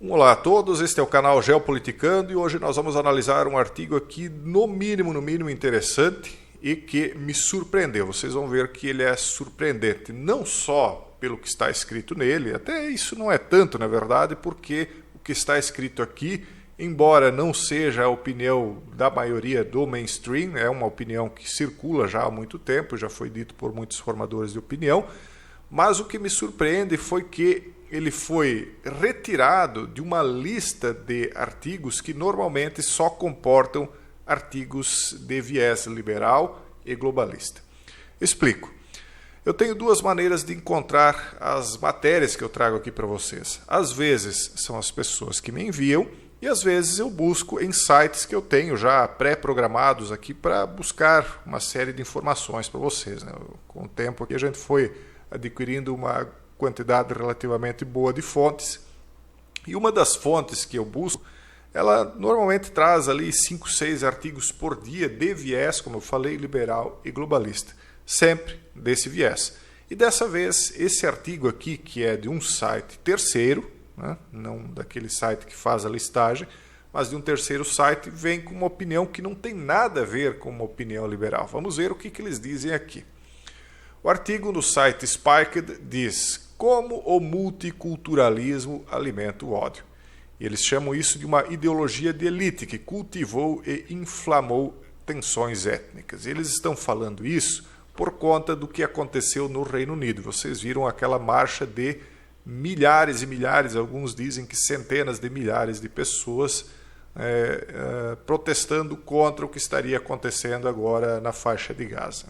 Olá a todos, este é o canal Geopoliticando e hoje nós vamos analisar um artigo aqui no mínimo interessante e que me surpreendeu. Vocês vão ver que ele é surpreendente, não só pelo que está escrito nele, até isso não é tanto na verdade, porque o que está escrito aqui, embora não seja a opinião da maioria do mainstream, é uma opinião que circula já há muito tempo, já foi dito por muitos formadores de opinião, mas o que me surpreende foi que ele foi retirado de uma lista de artigos que normalmente só comportam artigos de viés liberal e globalista. Explico. Eu tenho duas maneiras de encontrar as matérias que eu trago aqui para vocês. Às vezes são as pessoas que me enviam e às vezes eu busco em sites que eu tenho já pré-programados aqui para buscar uma série de informações para vocês, né? Com o tempo aqui a gente foi adquirindo uma quantidade relativamente boa de fontes. E uma das fontes que eu busco, ela normalmente traz ali 5, 6 artigos por dia de viés, como eu falei, liberal e globalista. Sempre desse viés. E dessa vez, esse artigo aqui, que é de um site terceiro, né, não daquele site que faz a listagem, mas de um terceiro site, vem com uma opinião que não tem nada a ver com uma opinião liberal. Vamos ver o que eles dizem aqui. O artigo no site Spiked diz: como o multiculturalismo alimenta o ódio. E eles chamam isso de uma ideologia de elite que cultivou e inflamou tensões étnicas. E eles estão falando isso por conta do que aconteceu no Reino Unido. Vocês viram aquela marcha de milhares e milhares, alguns dizem que centenas de milhares de pessoas protestando contra o que estaria acontecendo agora na faixa de Gaza.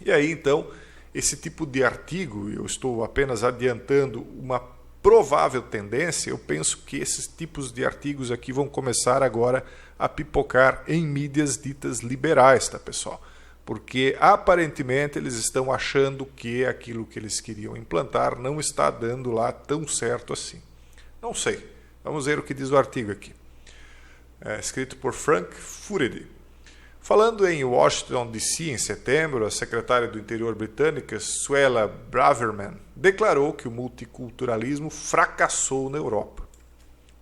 E aí, então, esse tipo de artigo, eu estou apenas adiantando uma provável tendência, eu penso que esses tipos de artigos aqui vão começar agora a pipocar em mídias ditas liberais, tá, pessoal? Porque aparentemente eles estão achando que aquilo que eles queriam implantar não está dando lá tão certo assim. Não sei. Vamos ver o que diz o artigo aqui. É escrito por Frank Furedi. Falando em Washington, D.C., em setembro, a secretária do Interior britânica, Suella Braverman, declarou que o multiculturalismo fracassou na Europa.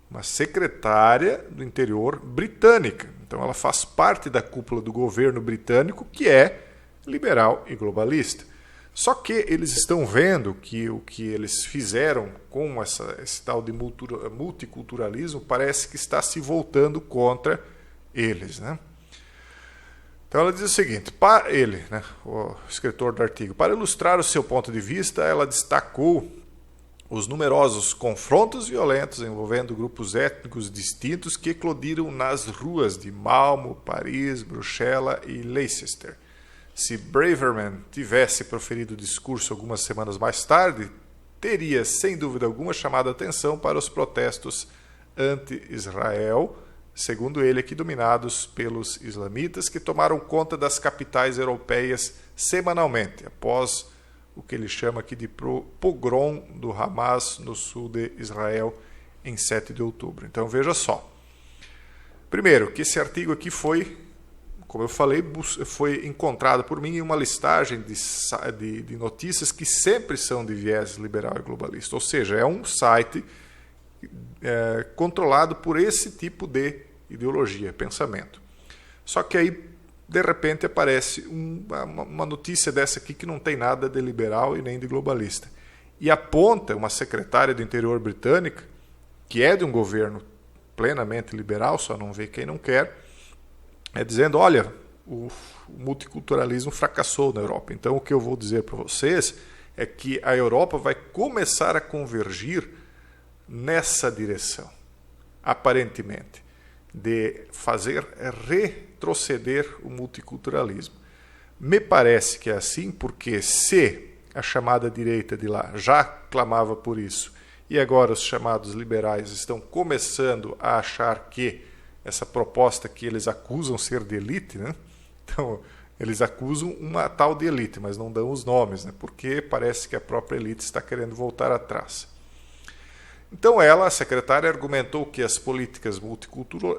Uma secretária do Interior britânica. Então ela faz parte da cúpula do governo britânico, que é liberal e globalista. Só que eles estão vendo que o que eles fizeram com esse tal de multiculturalismo parece que está se voltando contra eles, né? Então ela diz o seguinte, para ele, né, o escritor do artigo, para ilustrar o seu ponto de vista, ela destacou os numerosos confrontos violentos envolvendo grupos étnicos distintos que eclodiram nas ruas de Malmo, Paris, Bruxelas e Leicester. Se Braverman tivesse proferido o discurso algumas semanas mais tarde, teria, sem dúvida alguma, chamado a atenção para os protestos anti-Israel, segundo ele, aqui dominados pelos islamitas que tomaram conta das capitais europeias semanalmente, após o que ele chama aqui de pogrom do Hamas no sul de Israel em 7 de outubro. Então veja só. Primeiro, que esse artigo aqui foi, como eu falei, foi encontrado por mim em uma listagem de notícias que sempre são de viés liberal e globalista. Ou seja, é um site controlado por esse tipo de ideologia, pensamento. Só que aí, de repente, aparece uma notícia dessa aqui que não tem nada de liberal e nem de globalista. E aponta uma secretária do Interior britânica, que é de um governo plenamente liberal, só não vê quem não quer, dizendo, olha, o multiculturalismo fracassou na Europa. Então, o que eu vou dizer para vocês é que a Europa vai começar a convergir nessa direção, aparentemente, de fazer retroceder o multiculturalismo. Me parece que é assim porque se a chamada direita de lá já clamava por isso e agora os chamados liberais estão começando a achar que essa proposta que eles acusam ser de elite, né? Então eles acusam uma tal de elite, mas não dão os nomes, né? Porque parece que a própria elite está querendo voltar atrás. Então ela, a secretária, argumentou que as políticas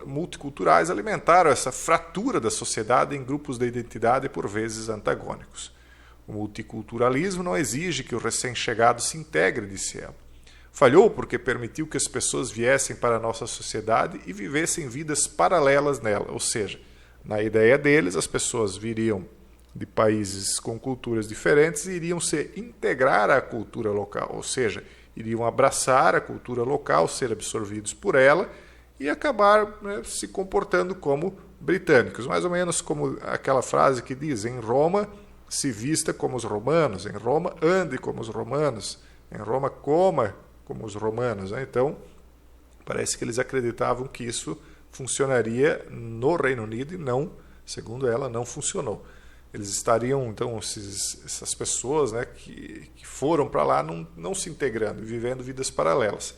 multiculturais alimentaram essa fratura da sociedade em grupos de identidade por vezes antagônicos. O multiculturalismo não exige que o recém-chegado se integre, disse ela. Falhou porque permitiu que as pessoas viessem para a nossa sociedade e vivessem vidas paralelas nela, ou seja, na ideia deles, as pessoas viriam de países com culturas diferentes e iriam se integrar à cultura local, ou seja, iriam abraçar a cultura local, ser absorvidos por ela e acabar, né, se comportando como britânicos, mais ou menos como aquela frase que diz: em Roma se vista como os romanos, em Roma ande como os romanos, em Roma coma como os romanos, né? Então, parece que eles acreditavam que isso funcionaria no Reino Unido e não, segundo ela, não funcionou. Eles estariam, então, essas pessoas, né, que foram para lá não se integrando e vivendo vidas paralelas.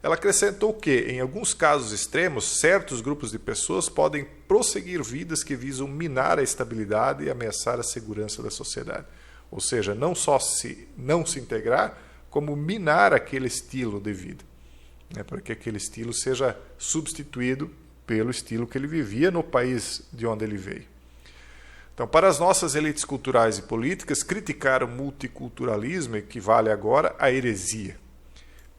Ela acrescentou que, em alguns casos extremos, certos grupos de pessoas podem prosseguir vidas que visam minar a estabilidade e ameaçar a segurança da sociedade. Ou seja, não só não se integrar, como minar aquele estilo de vida, né, para que aquele estilo seja substituído pelo estilo que ele vivia no país de onde ele veio. Então, para as nossas elites culturais e políticas, criticar o multiculturalismo equivale agora à heresia.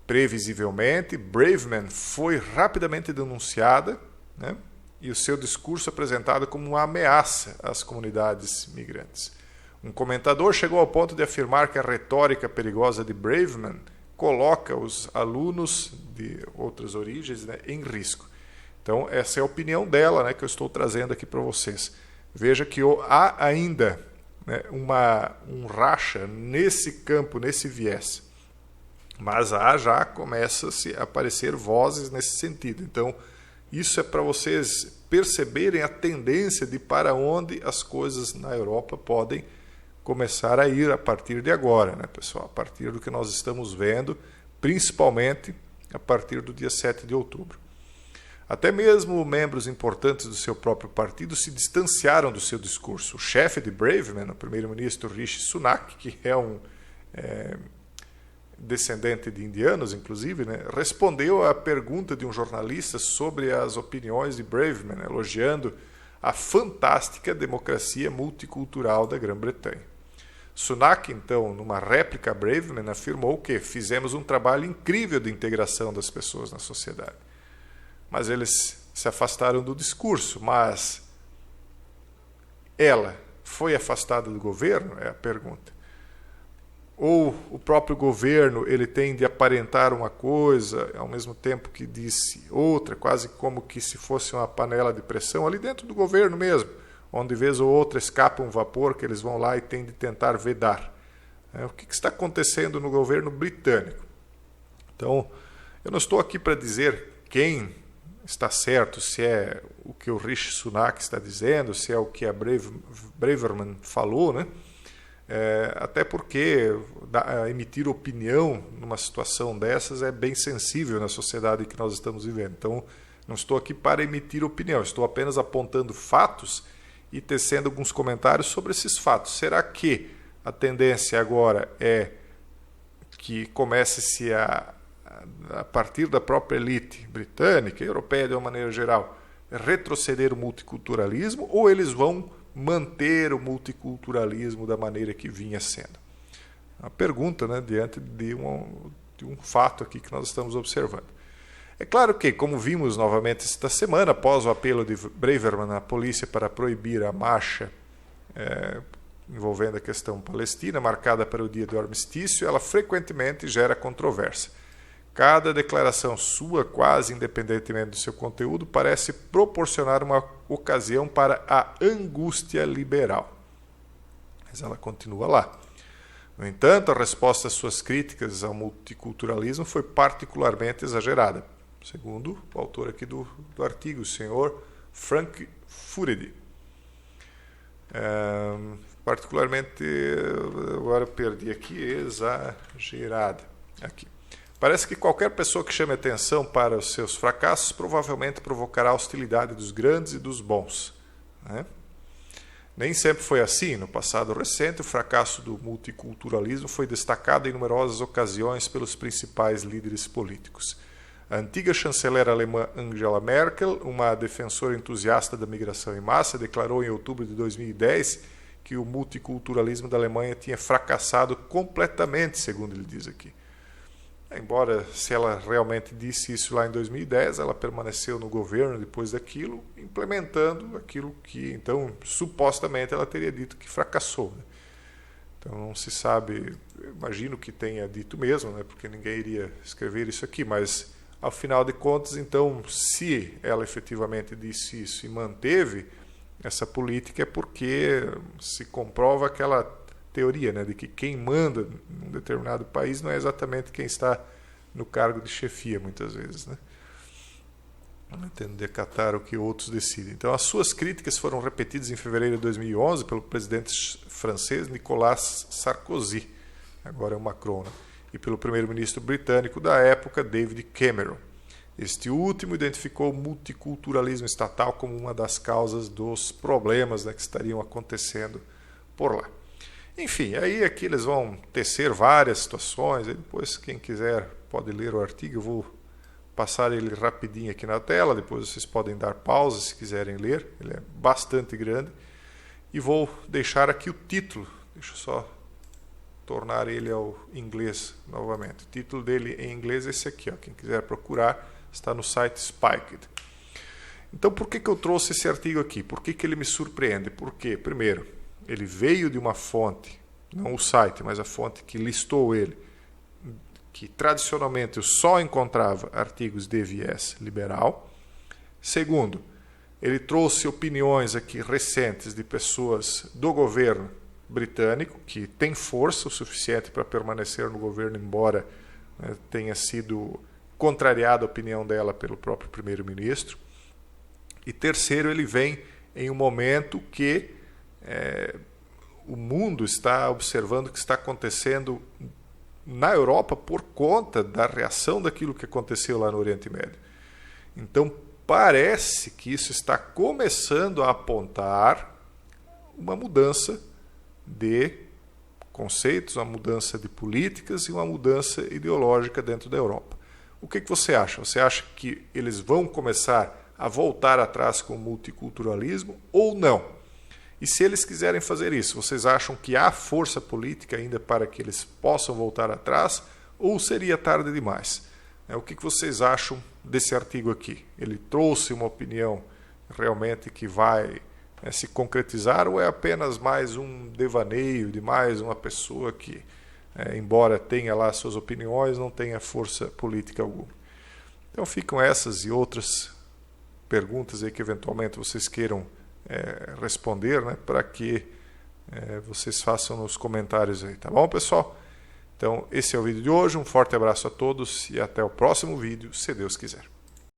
Previsivelmente, Braverman foi rapidamente denunciada, né, e o seu discurso apresentado como uma ameaça às comunidades migrantes. Um comentador chegou ao ponto de afirmar que a retórica perigosa de Braverman coloca os alunos de outras origens, né, em risco. Então, essa é a opinião dela, né, que eu estou trazendo aqui para vocês. Veja que há ainda, né, um racha nesse campo, nesse viés. Mas já começa-se a aparecer vozes nesse sentido. Então, isso é para vocês perceberem a tendência de para onde as coisas na Europa podem começar a ir a partir de agora, né, pessoal? A partir do que nós estamos vendo, principalmente a partir do dia 7 de outubro. Até mesmo membros importantes do seu próprio partido se distanciaram do seu discurso. O chefe de Braverman, o primeiro-ministro Rishi Sunak, que é um descendente de indianos, inclusive, né, respondeu à pergunta de um jornalista sobre as opiniões de Braverman, elogiando a fantástica democracia multicultural da Grã-Bretanha. Sunak, então, numa réplica a Braverman, afirmou que fizemos um trabalho incrível de integração das pessoas na sociedade. Mas eles se afastaram do discurso. Mas ela foi afastada do governo? É a pergunta. Ou o próprio governo ele tem de aparentar uma coisa ao mesmo tempo que disse outra, quase como que se fosse uma panela de pressão ali dentro do governo mesmo, onde vez ou outra escapa um vapor que eles vão lá e têm de tentar vedar. O que está acontecendo no governo britânico? Então, eu não estou aqui para dizer quem está certo, se é o que o Rishi Sunak está dizendo, se é o que a Braverman falou, né? Até porque emitir opinião numa situação dessas é bem sensível na sociedade que nós estamos vivendo. Então, não estou aqui para emitir opinião, estou apenas apontando fatos e tecendo alguns comentários sobre esses fatos. Será que a tendência agora é que comece-se a partir da própria elite britânica e europeia de uma maneira geral, retroceder o multiculturalismo, ou eles vão manter o multiculturalismo da maneira que vinha sendo? Uma pergunta, né, diante de um fato aqui que nós estamos observando. É claro que, como vimos novamente esta semana, após o apelo de Braverman à polícia para proibir a marcha envolvendo a questão palestina, marcada para o dia do armistício, ela frequentemente gera controvérsia. Cada declaração sua, quase independentemente do seu conteúdo, parece proporcionar uma ocasião para a angústia liberal. Mas ela continua lá. No entanto, a resposta às suas críticas ao multiculturalismo foi particularmente exagerada, segundo o autor aqui do artigo, o senhor Frank Furedi. Particularmente, agora eu perdi aqui, exagerada. Aqui. Parece que qualquer pessoa que chame atenção para os seus fracassos provavelmente provocará a hostilidade dos grandes e dos bons, né? Nem sempre foi assim. No passado recente, o fracasso do multiculturalismo foi destacado em numerosas ocasiões pelos principais líderes políticos. A antiga chanceler alemã Angela Merkel, uma defensora entusiasta da migração em massa, declarou em outubro de 2010 que o multiculturalismo da Alemanha tinha fracassado completamente, segundo ele diz aqui. Embora, se ela realmente disse isso lá em 2010, ela permaneceu no governo depois daquilo, implementando aquilo que, então, supostamente ela teria dito que fracassou. Né? Então, não se sabe, imagino que tenha dito mesmo, né? Porque ninguém iria escrever isso aqui, mas, ao final de contas, então, se ela efetivamente disse isso e manteve essa política, é porque se comprova aquela teoria, né, de que quem manda num determinado país não é exatamente quem está no cargo de chefia, muitas vezes, né? Tendo de acatar o que outros decidem. Então, as suas críticas foram repetidas em fevereiro de 2011 pelo presidente francês Nicolas Sarkozy, agora é o Macron, né? E pelo primeiro-ministro britânico da época, David Cameron. Este último identificou o multiculturalismo estatal como uma das causas dos problemas, né, que estariam acontecendo por lá. Enfim, aí aqui eles vão tecer várias situações, aí depois quem quiser pode ler o artigo, eu vou passar ele rapidinho aqui na tela, depois vocês podem dar pausa se quiserem ler, ele é bastante grande, e vou deixar aqui o título, deixa eu só tornar ele ao inglês novamente, o título dele em inglês é esse aqui, ó. Quem quiser procurar, está no site Spiked. Então por que eu trouxe esse artigo aqui? Por que ele me surpreende? Porque, primeiro, ele veio de uma fonte, não o site, mas a fonte que listou ele, que tradicionalmente eu só encontrava artigos de viés liberal. Segundo, ele trouxe opiniões aqui recentes de pessoas do governo britânico, que tem força o suficiente para permanecer no governo, embora, né, tenha sido contrariada a opinião dela pelo próprio primeiro-ministro. E terceiro, ele vem em um momento que o mundo está observando o que está acontecendo na Europa por conta da reação daquilo que aconteceu lá no Oriente Médio. Então, parece que isso está começando a apontar uma mudança de conceitos, uma mudança de políticas e uma mudança ideológica dentro da Europa. O que você acha? Você acha que eles vão começar a voltar atrás com o multiculturalismo ou não? E se eles quiserem fazer isso, vocês acham que há força política ainda para que eles possam voltar atrás ou seria tarde demais? O que vocês acham desse artigo aqui? Ele trouxe uma opinião realmente que vai se concretizar ou é apenas mais um devaneio de mais uma pessoa que, embora tenha lá suas opiniões, não tenha força política alguma? Então ficam essas e outras perguntas aí que eventualmente vocês queiram responder, né, para que vocês façam nos comentários aí, tá bom, pessoal? Então, esse é o vídeo de hoje, um forte abraço a todos e até o próximo vídeo, se Deus quiser.